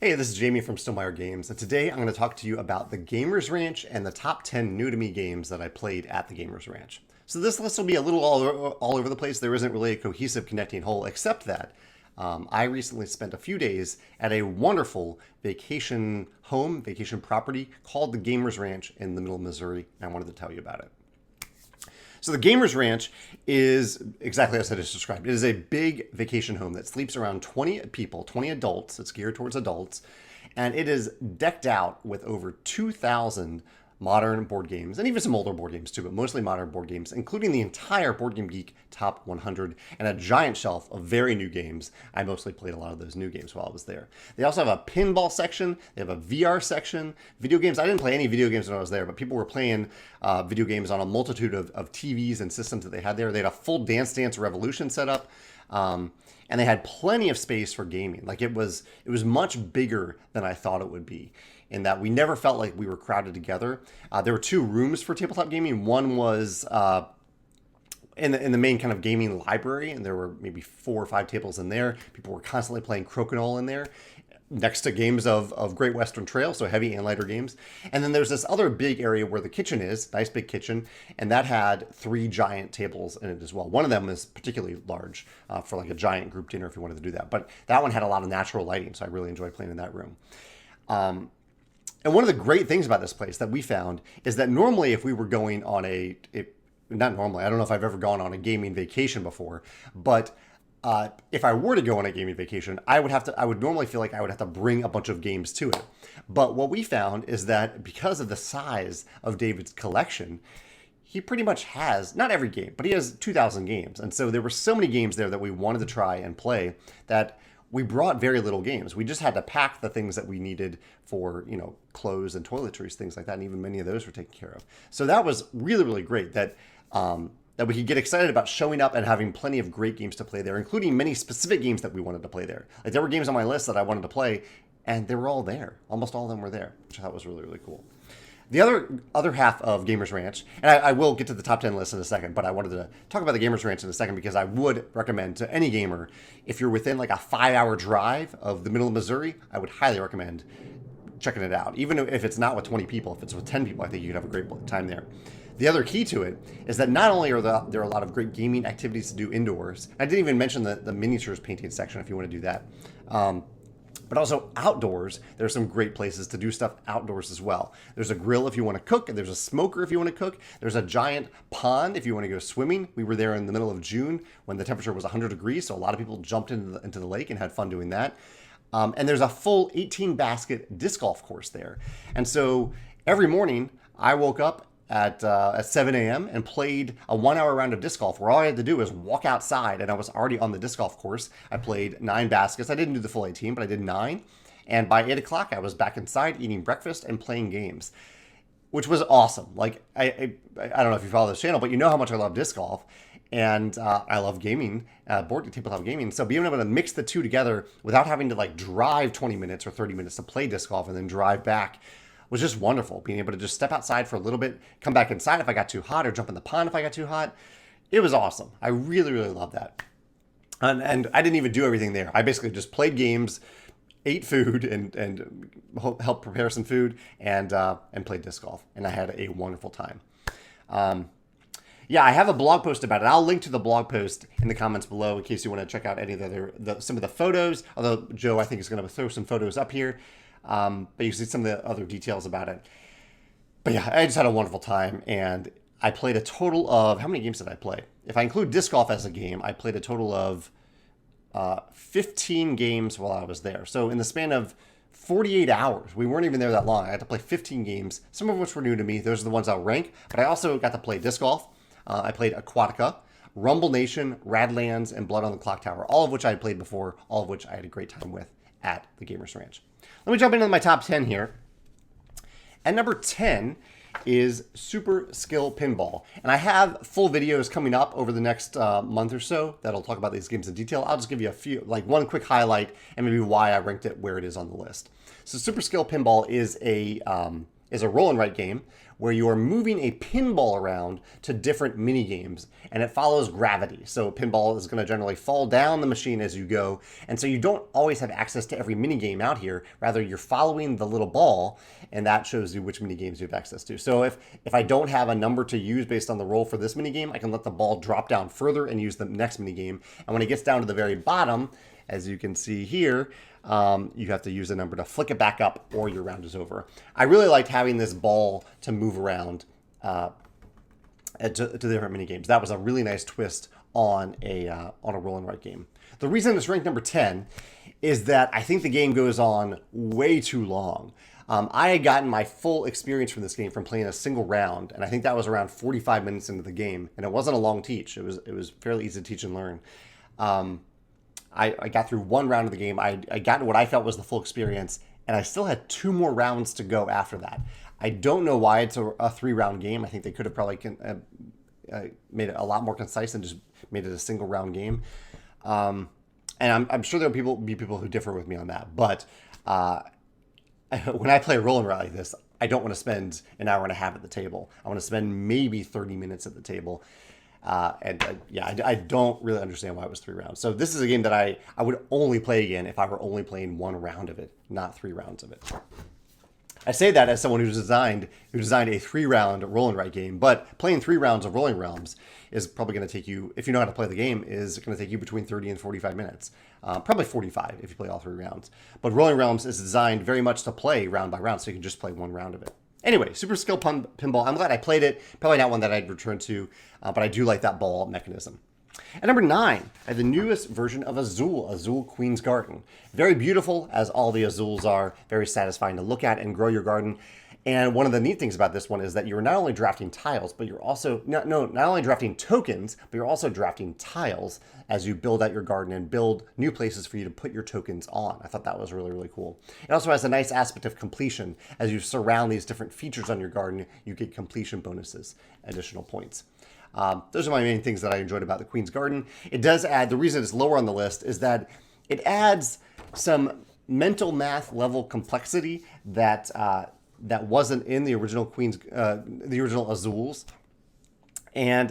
Hey, this is Jamie from Stillmeyer Games, and today I'm going to talk to you about the Gamers Ranch and the top 10 new to me games that I played at the Gamers Ranch. So this list will be a little all over the place. There isn't really a cohesive connecting whole, except that I recently spent a few days at a wonderful vacation property called the Gamers Ranch in the middle of Missouri, and I wanted to tell you about it. So the Gamers Ranch is exactly as I just described. It is a big vacation home that sleeps around 20 people, 20 adults. It's geared towards adults. And it is decked out with over 2,000 modern board games, and even some older board games too, but mostly modern board games, including the entire Board Game Geek Top 100 and a giant shelf of very new games. I mostly played a lot of those new games while I was there. They also have a pinball section. They have a VR section. Video games. I didn't play any video games when I was there, but people were playing video games on a multitude of TVs and systems that they had there. They had a full Dance Dance Revolution set up. And they had plenty of space for gaming. Like it was much bigger than I thought it would be, in that we never felt like we were crowded together. There were two rooms for tabletop gaming. One was in the main kind of gaming library, and there were maybe 4 or 5 tables in there. People were constantly playing Crokinole in there, next to games of Great Western Trail, so heavy and lighter games. And then there's this other big area where the kitchen is, nice big kitchen, and that had 3 giant tables in it as well. One of them is particularly large for like a giant group dinner if you wanted to do that. But that one had a lot of natural lighting, so I really enjoyed playing in that room. And one of the great things about this place that we found is that normally if we were going on not normally, I don't know if I've ever gone on a gaming vacation before, but if I were to go on a gaming vacation, I would normally feel like I would have to bring a bunch of games to it. But what we found is that because of the size of David's collection, he pretty much has, not every game, but he has 2,000 games. And so there were so many games there that we wanted to try and play that we brought very little games. We just had to pack the things that we needed for, clothes and toiletries, things like that. And even many of those were taken care of. So that was really, really great that we could get excited about showing up and having plenty of great games to play there, including many specific games that we wanted to play there. Like there were games on my list that I wanted to play, and they were all there. Almost all of them were there, which I thought was really, really cool. The other half of Gamers Ranch, and I will get to the top 10 list in a second, but I wanted to talk about the Gamers Ranch in a second because I would recommend to any gamer, if you're within like a 5-hour drive of the middle of Missouri, I would highly recommend checking it out. Even if it's not with 20 people, if it's with 10 people, I think you could have a great time there. The other key to it is that not only are there a lot of great gaming activities to do indoors, I didn't even mention the miniatures painting section if you want to do that, but also outdoors, there are some great places to do stuff outdoors as well. There's a grill if you want to cook, and there's a smoker if you want to cook. There's a giant pond if you want to go swimming. We were there in the middle of June when the temperature was 100 degrees, so a lot of people jumped into the lake and had fun doing that. And there's a full 18-basket disc golf course there. And so every morning, I woke up at 7 a.m. and played a 1-hour round of disc golf where all I had to do was walk outside and I was already on the disc golf course. I played 9 baskets. I didn't do the full 18, but I did 9. And by 8 o'clock, I was back inside eating breakfast and playing games, which was awesome. Like, I don't know if you follow this channel, but you know how much I love disc golf. And I love gaming, tabletop gaming. So being able to mix the two together without having to like drive 20 minutes or 30 minutes to play disc golf and then drive back was just wonderful. Being able to just step outside for a little bit, come back inside if I got too hot, or jump in the pond if I got too hot. It was awesome. I really, really loved that. And I didn't even do everything there. I basically just played games, ate food, and helped prepare some food, and played disc golf. And I had a wonderful time. Yeah, I have a blog post about it. I'll link to the blog post in the comments below in case you want to check out any of some of the photos. Although Joe, I think, is going to throw some photos up here. But you see some of the other details about it. But yeah, I just had a wonderful time, and I played a total of, how many games did I play? If I include disc golf as a game, I played a total of 15 games while I was there. So in the span of 48 hours, we weren't even there that long. I had to play 15 games, some of which were new to me. Those are the ones I'll rank. But I also got to play disc golf. I played Aquatica, Rumble Nation, Radlands, and Blood on the Clocktower, all of which I had played before, all of which I had a great time with at the Gamers Ranch. Let me jump into my top 10 here. At number 10 is Super Skill Pinball. And I have full videos coming up over the next month or so that'll talk about these games in detail. I'll just give you one quick highlight and maybe why I ranked it where it is on the list. So Super Skill Pinball is is a roll and write game where you are moving a pinball around to different mini games, and it follows gravity. So pinball is going to generally fall down the machine as you go, and so you don't always have access to every mini game out here. Rather, you're following the little ball, and that shows you which mini games you have access to. So if I don't have a number to use based on the roll for this mini game, I can let the ball drop down further and use the next mini game. And when it gets down to the very bottom, as you can see here, you have to use a number to flick it back up or your round is over. I really liked having this ball to move around to the different mini games. That was a really nice twist on a roll and write game. The reason it's ranked number 10 is that I think the game goes on way too long. I had gotten my full experience from this game from playing a single round, and I think that was around 45 minutes into the game, and it wasn't a long teach. It was fairly easy to teach and learn. I got through one round of the game. I got what I felt was the full experience, and I still had 2 more rounds to go after that. I don't know why it's a 3-round game. I think they could have probably made it a lot more concise and just made it a single round game. And I'm sure there'll be people who differ with me on that. But when I play a roll and write like this, I don't want to spend an hour and a half at the table. I want to spend maybe 30 minutes at the table. I don't really understand why it was 3 rounds. So this is a game that I would only play again if I were only playing 1 round of it, not 3 rounds of it. I say that as someone who designed a 3-round roll and write game, but playing 3 rounds of Rolling Realms is probably going to take you, if you know how to play the game, is going to take you between 30 and 45 minutes. Probably 45 if you play all 3 rounds. But Rolling Realms is designed very much to play round by round, so you can just play 1 round of it. Anyway, Super Skill Pinball. I'm glad I played it. Probably not one that I'd return to, but I do like that ball mechanism. At number 9, I have the newest version of Azul Queen's Garden. Very beautiful, as all the Azuls are. Very satisfying to look at and grow your garden. And one of the neat things about this one is that you're not only drafting tiles, but you're also, not only drafting tokens, but you're also drafting tiles as you build out your garden and build new places for you to put your tokens on. I thought that was really, really cool. It also has a nice aspect of completion. As you surround these different features on your garden, you get completion bonuses, additional points. Those are my main things that I enjoyed about the Queen's Garden. It does add, the reason it's lower on the list is that it adds some mental math level complexity that wasn't in the original the original Azuls, and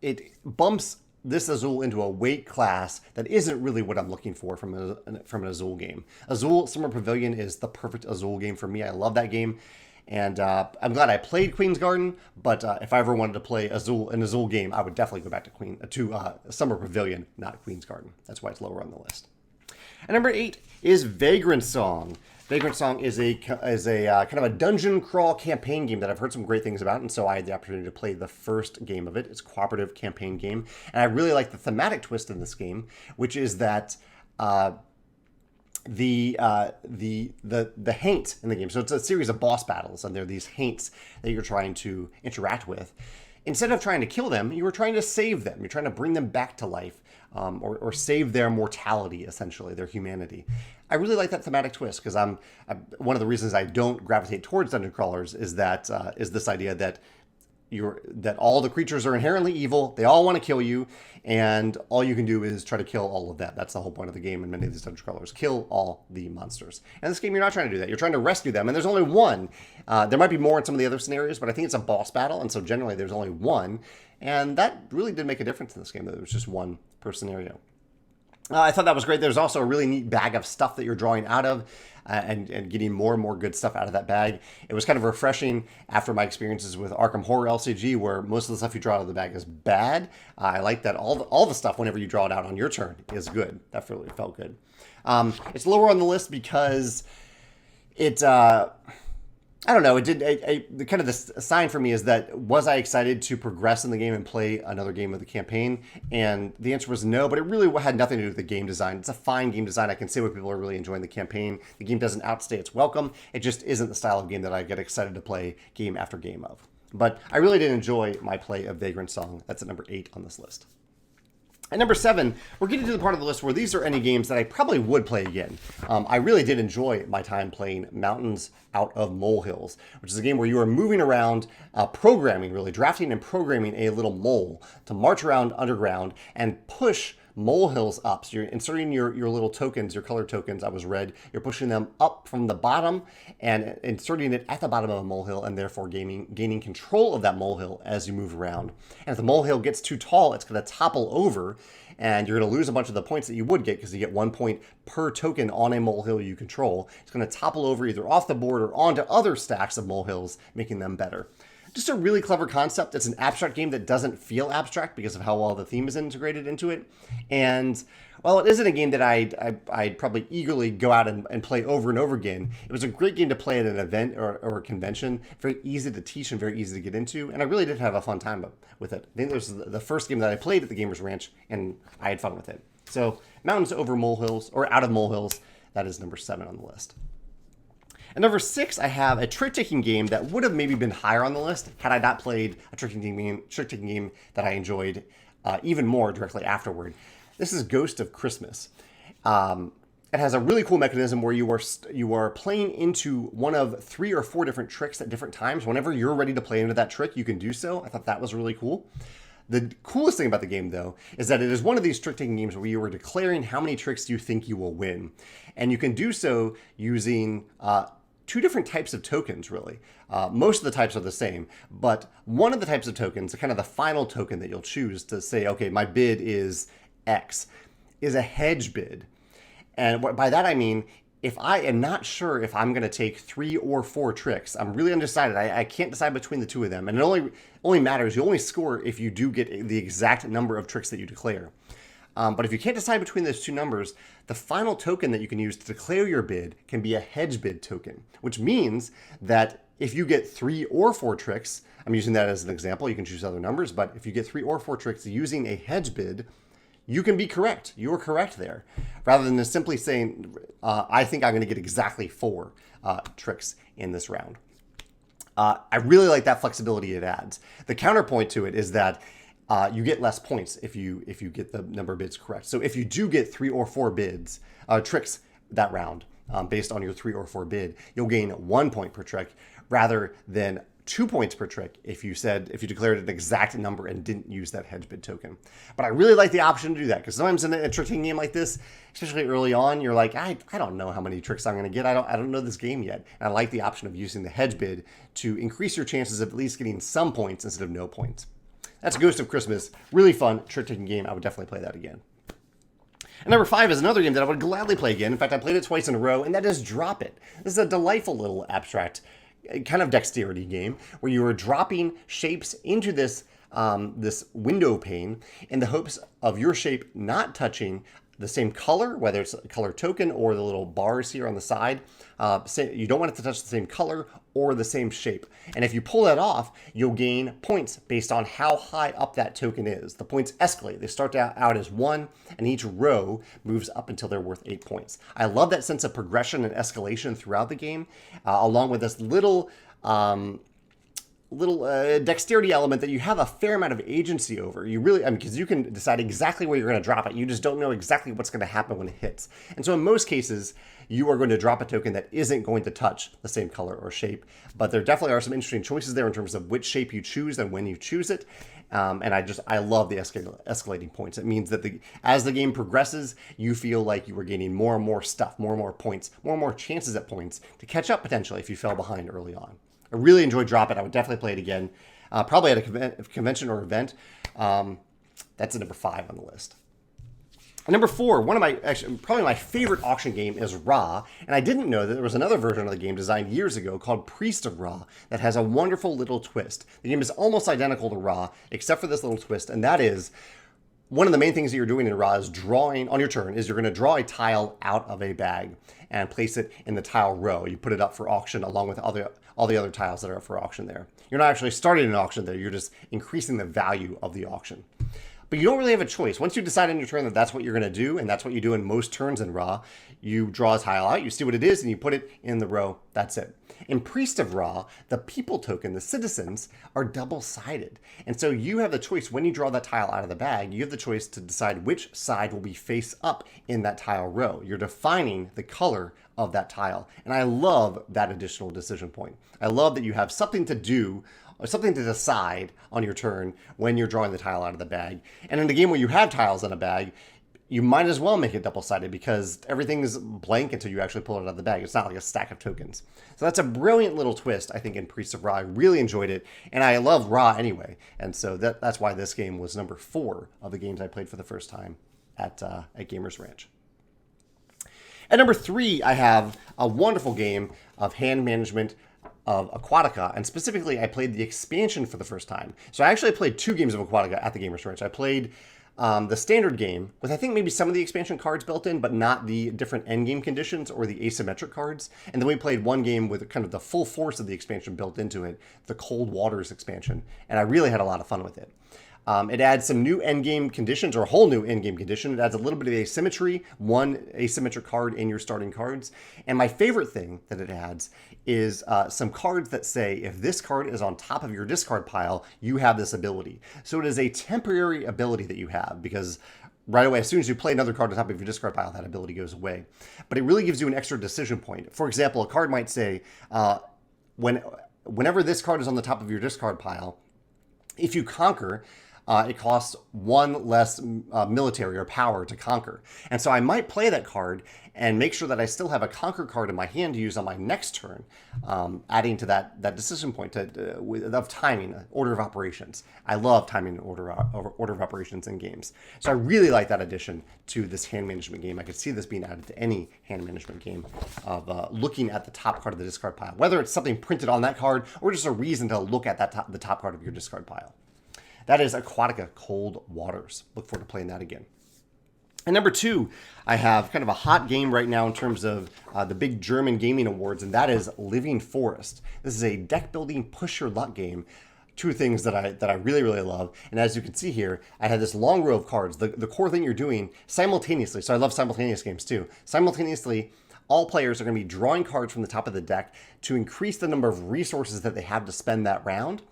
it bumps this Azul into a weight class that isn't really what I'm looking for from an Azul game. Azul Summer Pavilion is the perfect Azul game for me. I love that game, and I'm glad I played Queen's Garden. But if I ever wanted to play an Azul game, I would definitely go back to Summer Pavilion, not Queen's Garden. That's why it's lower on the list. And number 8 is Vagrantsong. Vagrantsong is a kind of a dungeon crawl campaign game that I've heard some great things about, and so I had the opportunity to play the first game of it. It's a cooperative campaign game, and I really like the thematic twist in this game, which is that the haint in the game. So it's a series of boss battles, and there are these haints that you're trying to interact with. Instead of trying to kill them, you were trying to save them. You're trying to bring them back to life, or save their mortality, essentially, their humanity. I really like that thematic twist because I'm one of the reasons I don't gravitate towards dungeon crawlers is that is this idea that all the creatures are inherently evil. They all want to kill you, and all you can do is try to kill all of them. That's the whole point of the game in many of these dungeon crawlers. Kill all the monsters. And in this game, you're not trying to do that. You're trying to rescue them, and there's only one. There might be more in some of the other scenarios, but I think it's a boss battle, and so generally there's only one. And that really did make a difference in this game, that there was just one per scenario. I thought that was great. There's also a really neat bag of stuff that you're drawing out of and getting more and more good stuff out of that bag. It was kind of refreshing after my experiences with Arkham Horror LCG, where most of the stuff you draw out of the bag is bad. I like that all the stuff, whenever you draw it out on your turn, is good. That really felt good. It's lower on the list because it... I don't know. It did kind of the sign for me is that was I excited to progress in the game and play another game of the campaign? And the answer was no, but it really had nothing to do with the game design. It's a fine game design. I can see why people are really enjoying the campaign. The game doesn't outstay its welcome. It just isn't the style of game that I get excited to play game after game of. But I really did enjoy my play of Vagrantsong. That's at number 8 on this list. At number 7, we're getting to the part of the list where these are any games that I probably would play again. I really did enjoy my time playing Mountains Out of Molehills, which is a game where you are moving around, drafting and programming a little mole to march around underground and push molehills up. So you're inserting your little tokens, your color tokens. I was red. You're pushing them up from the bottom and inserting it at the bottom of a molehill, and therefore gaining control of that molehill as you move around. And if the molehill gets too tall, it's going to topple over, and you're going to lose a bunch of the points that you would get because you get 1 point per token on a molehill you control. It's going to topple over either off the board or onto other stacks of molehills, making them better. Just a really clever concept. It's an abstract game that doesn't feel abstract because of how well the theme is integrated into it. And while it isn't a game that I'd probably eagerly go out and play over and over again, it was a great game to play at an event or a convention. Very easy to teach and very easy to get into. And I really did have a fun time with it. I think it was the first game that I played at the Gamers Ranch, and I had fun with it. So Mountains Over Molehills, or Out of Molehills, that is number 7 on the list. At number 6, I have a trick-taking game that would have maybe been higher on the list had I not played a trick-taking game that I enjoyed even more directly afterward. This is Ghost of Christmas. It has a really cool mechanism where you are playing into one of 3 or 4 different tricks at different times. Whenever you're ready to play into that trick, you can do so. I thought that was really cool. The coolest thing about the game, though, is that it is one of these trick-taking games where you are declaring how many tricks you think you will win. And you can do so using 2 different types of tokens, really. Most of the types are the same, but one of the types of tokens, kind of the final token that you'll choose to say, okay, my bid is X, is a hedge bid. And by that I mean, if I am not sure if I'm going to take 3 or 4 tricks, I'm really undecided, I can't decide between the 2 of them, and it only matters, you only score if you do get the exact number of tricks that you declare. But if you can't decide between those 2 numbers, the final token that you can use to declare your bid can be a hedge bid token, which means that if you get 3 or 4 tricks, I'm using that as an example, you can choose other numbers, but if you get 3 or 4 tricks using a hedge bid, you can be correct. You are correct there. Rather than just simply saying, I think I'm going to get exactly 4 tricks in this round. I really like that flexibility it adds. The counterpoint to it is that you get less points if you get the number of bids correct. So if you do get 3 or 4 tricks that round, based on your 3 or 4 bid, you'll gain 1 point per trick rather than 2 points per trick if you declared an exact number and didn't use that hedge bid token. But I really like the option to do that, because sometimes in a trick-taking game like this, especially early on, you're like, I don't know how many tricks I'm going to get. I don't know this game yet. And I like the option of using the hedge bid to increase your chances of at least getting some points instead of no points. That's Ghost of Christmas. Really fun trick-taking game. I would definitely play that again. And number 5 is another game that I would gladly play again. In fact, I played it twice in a row, and that is Drop It. This is a delightful little abstract kind of dexterity game where you are dropping shapes into this window pane in the hopes of your shape not touching the same color, whether it's a color token or the little bars here on the side. You don't want it to touch the same color or the same shape. And if you pull that off, you'll gain points based on how high up that token is. The points escalate. They start out as 1, and each row moves up until they're worth 8 points. I love that sense of progression and escalation throughout the game, along with this little dexterity element that you have a fair amount of agency over. You really, because you can decide exactly where you're going to drop it. You just don't know exactly what's going to happen when it hits. And so in most cases, you are going to drop a token that isn't going to touch the same color or shape. But there definitely are some interesting choices there in terms of which shape you choose and when you choose it. And I love the escalating points. It means that as the game progresses, you feel like you are gaining more and more stuff, more and more points, more and more chances at points to catch up potentially if you fell behind early on. I really enjoyed Drop It. I would definitely play it again, probably at a convention or event. That's a number 5 on the list. And number 4, probably my favorite auction game is Ra, and I didn't know that there was another version of the game designed years ago called Priest of Ra that has a wonderful little twist. The game is almost identical to Ra, except for this little twist, and that is one of the main things that you're doing in Ra is drawing, on your turn, is you're going to draw a tile out of a bag and place it in the tile row. You put it up for auction along with all the other tiles that are up for auction there. You're not actually starting an auction there, you're just increasing the value of the auction. But you don't really have a choice. Once you decide on your turn that that's what you're going to do, and that's what you do in most turns in Ra, you draw a tile out, you see what it is, and you put it in the row. That's it. In Priest of Ra, the people token, the citizens, are double-sided. And so you have the choice, when you draw that tile out of the bag, you have the choice to decide which side will be face up in that tile row. You're defining the color of that tile. And I love that additional decision point. I love that you have something to do, or something to decide on your turn when you're drawing the tile out of the bag. And in a game where you have tiles in a bag, you might as well make it double-sided because everything is blank until you actually pull it out of the bag. It's not like a stack of tokens. So that's a brilliant little twist, I think, in Priest of Ra. I really enjoyed it, and I love Ra anyway. And so that's why this game was number 4 of the games I played for the first time at Gamers Ranch. At number 3, I have a wonderful game of hand management of Aquatica, and specifically I played the expansion for the first time. So I actually played 2 games of Aquatica at the Gamers Ranch. I played the standard game with I think maybe some of the expansion cards built in, but not the different endgame conditions or the asymmetric cards. And then we played one game with kind of the full force of the expansion built into it, the Cold Waters expansion, and I really had a lot of fun with it. It adds some new endgame conditions, or a whole new endgame condition. It adds a little bit of asymmetry, one asymmetric card in your starting cards. And my favorite thing that it adds is some cards that say, if this card is on top of your discard pile, you have this ability. So it is a temporary ability that you have, because right away, as soon as you play another card on top of your discard pile, that ability goes away. But it really gives you an extra decision point. For example, a card might say, whenever this card is on the top of your discard pile, if you conquer, it costs 1 less military or power to conquer. And so I might play that card and make sure that I still have a conquer card in my hand to use on my next turn, adding to that decision point of timing, order of operations. I love timing and order of operations in games. So I really like that addition to this hand management game. I could see this being added to any hand management game of looking at the top card of the discard pile, whether it's something printed on that card or just a reason to look at the top card of your discard pile. That is Aquatica Cold Waters. Look forward to playing that again. And number 2, I have kind of a hot game right now in terms of the big German gaming awards, and that is Living Forest. This is a deck building push your luck game. 2 things that I really, really love. And as you can see here, I have this long row of cards. The core thing you're doing simultaneously, so I love simultaneous games too. Simultaneously, all players are going to be drawing cards from the top of the deck to increase the number of resources that they have to spend that round.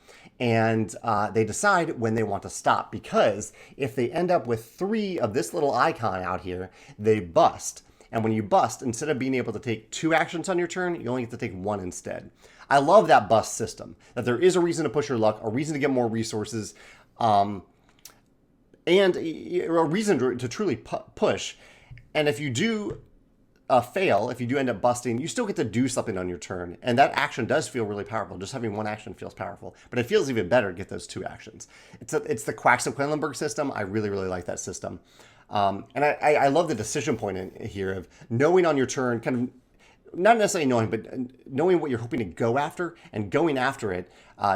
And they decide when they want to stop, because if they end up with 3 of this little icon out here, they bust. And when you bust, instead of being able to take 2 actions on your turn, you only get to take 1 instead. I love that bust system, that there is a reason to push your luck, a reason to get more resources, and a reason to truly push. And if you do fail, if you do end up busting, you still get to do something on your turn. And that action does feel really powerful. Just having 1 action feels powerful, but it feels even better to get those 2 actions. It's the Quacks of Quedlinburg system. I really, really like that system. And I love the decision point in here of knowing on your turn, kind of not necessarily knowing, but knowing what you're hoping to go after and going after it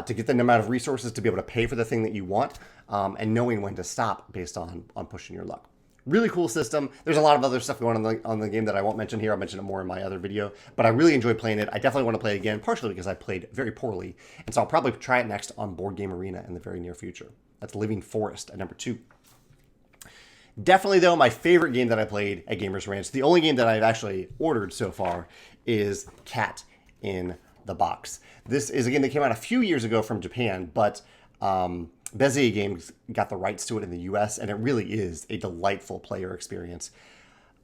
to get the amount of resources to be able to pay for the thing that you want, and knowing when to stop based on pushing your luck. Really cool system. There's a lot of other stuff going on the game that I won't mention here. I'll mention it more in my other video, but I really enjoyed playing it. I definitely want to play it again, partially because I played very poorly, and so I'll probably try it next on Board Game Arena in the very near future. That's Living Forest at number 2. Definitely, though, my favorite game that I played at Gamers Ranch, the only game that I've actually ordered so far, is Cat in the Box. This is a game that came out a few years ago from Japan, but Bezier Games got the rights to it in the US, and it really is a delightful player experience.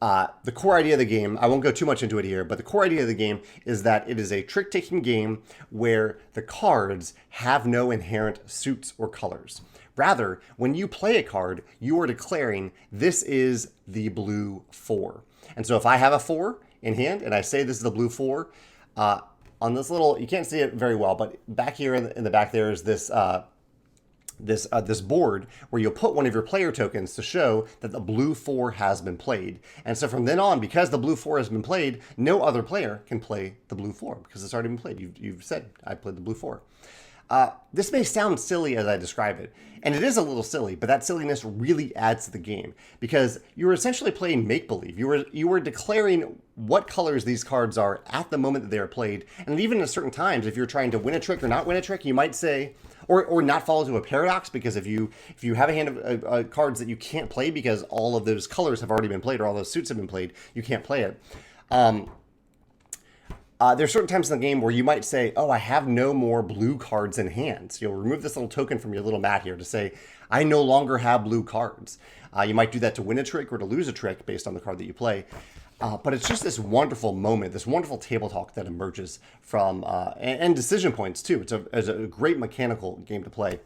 The core idea of the game, I won't go too much into it here, but the core idea of the game is that it is a trick-taking game where the cards have no inherent suits or colors. Rather, when you play a card, you are declaring this is the blue 4. And so if I have a 4 in hand and I say this is the blue 4, on this little, you can't see it very well, but back here in the back there is this this board where you'll put one of your player tokens to show that the blue 4 has been played. And so from then on, because the blue 4 has been played, no other player can play the blue 4 because it's already been played. You've said, I played the blue 4. This may sound silly as I describe it, and it is a little silly, but that silliness really adds to the game because you're essentially playing make-believe. You were declaring what colors these cards are at the moment that they are played, and even at certain times, if you're trying to win a trick or not win a trick, you might say, or not fall into a paradox, because if you have a hand of cards that you can't play because all of those colors have already been played or all those suits have been played, you can't play it. There's certain times in the game where you might say, oh, I have no more blue cards in hand. So you'll remove this little token from your little mat here to say, I no longer have blue cards. You might do that to win a trick or to lose a trick based on the card that you play. But it's just this wonderful moment, this wonderful table talk that emerges from, and decision points too. It's a great mechanical game to play.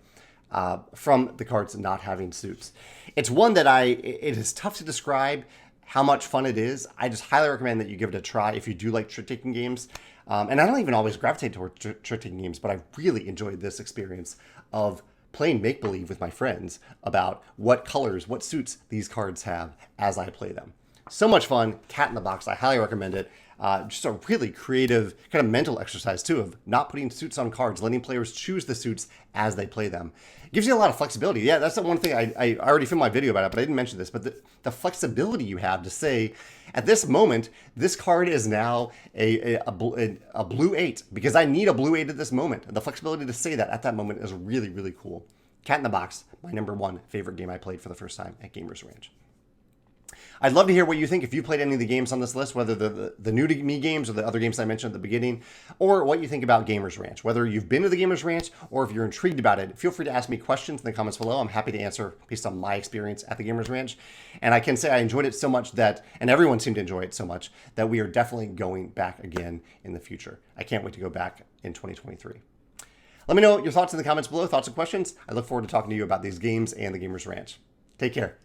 from the cards not having suits. It's one that it is tough to describe how much fun it is. I just highly recommend that you give it a try if you do like trick-taking games. And I don't even always gravitate towards trick-taking games, but I really enjoyed this experience of playing make-believe with my friends about what colors, what suits these cards have as I play them. So much fun. Cat in the Box. I highly recommend it. Just a really creative kind of mental exercise too, of not putting suits on cards, letting players choose the suits as they play them. It gives you a lot of flexibility. Yeah, that's the one thing I already filmed my video about it, but I didn't mention this. But the flexibility you have to say, at this moment, this card is now a blue 8 because I need a blue 8 at this moment. The flexibility to say that at that moment is really, really cool. Cat in the Box, my #1 favorite game I played for the first time at Gamers Ranch. I'd love to hear what you think if you played any of the games on this list, whether the new to me games or the other games I mentioned at the beginning, or what you think about Gamers Ranch. Whether you've been to the Gamers Ranch or if you're intrigued about it, feel free to ask me questions in the comments below. I'm happy to answer based on my experience at the Gamers Ranch. And I can say I enjoyed it so much that, and everyone seemed to enjoy it so much, that we are definitely going back again in the future. I can't wait to go back in 2023. Let me know your thoughts in the comments below, thoughts and questions. I look forward to talking to you about these games and the Gamers Ranch. Take care.